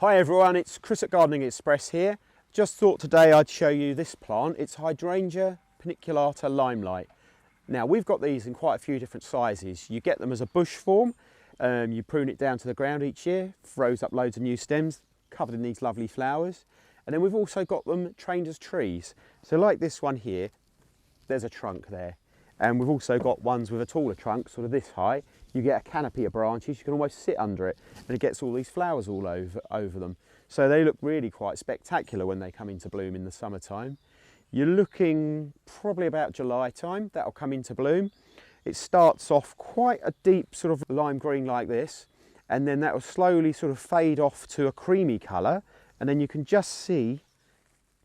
Hi everyone, it's Chris at Gardening Express here. Just thought today I'd show you this plant. It's Hydrangea Paniculata Limelight. Now we've got these in quite a few different sizes. You get them as a bush form, you prune it down to the ground each year, throws up loads of new stems covered in these lovely flowers. And then we've also got them trained as trees. So like this one here, there's a trunk there. And we've also got ones with a taller trunk, sort of this high. You get a canopy of branches, you can almost sit under it, and it gets all these flowers all over them. So they look really quite spectacular when they come into bloom in the summertime. You're looking probably about July time, that'll come into bloom. It starts off quite a deep sort of lime green like this, and then that will slowly sort of fade off to a creamy colour, and then you can just see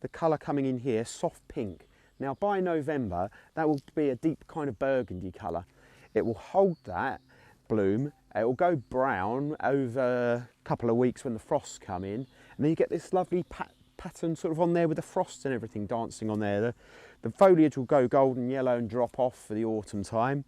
the colour coming in here, soft pink. Now by November, that will be a deep kind of burgundy colour. It will hold that bloom, it will go brown over a couple of weeks when the frosts come in, and then you get this lovely pattern sort of on there with the frost and everything dancing on there. The foliage will go golden yellow and drop off for the autumn time,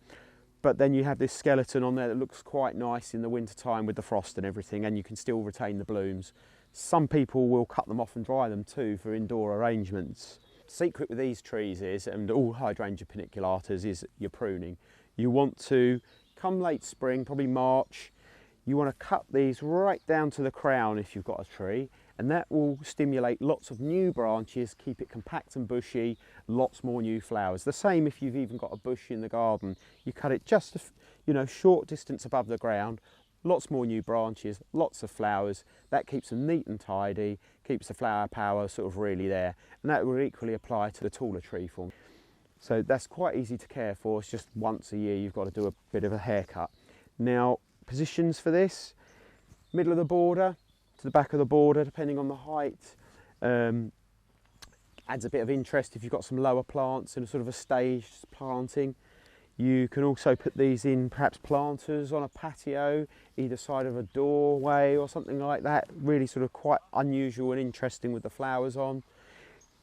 but then you have this skeleton on there that looks quite nice in the winter time with the frost and everything, and you can still retain the blooms. Some people will cut them off and dry them too for indoor arrangements. Secret with these trees is, and all Hydrangea paniculatas, is your pruning. You want to, come late spring, probably March, you want to cut these right down to the crown if you've got a tree, and that will stimulate lots of new branches, keep it compact and bushy, lots more new flowers. The same if you've even got a bush in the garden. You cut it just a short distance above the ground, lots more new branches, lots of flowers. That keeps them neat and tidy, keeps the flower power sort of really there, and that will equally apply to the taller tree form. So that's quite easy to care for. It's just once a year you've got to do a bit of a haircut. Now positions for this, middle of the border to the back of the border depending on the height. Adds a bit of interest if you've got some lower plants in a sort of a staged planting. You can also put these in perhaps planters on a patio, either side of a doorway or something like that. Really sort of quite unusual and interesting with the flowers on.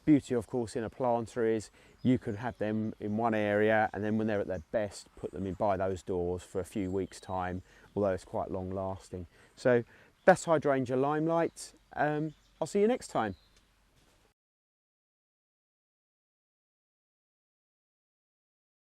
Beauty of course in a planter is you could have them in one area, and then when they're at their best put them in by those doors for a few weeks time, although it's quite long lasting. So that's Hydrangea Limelight. I'll see you next time.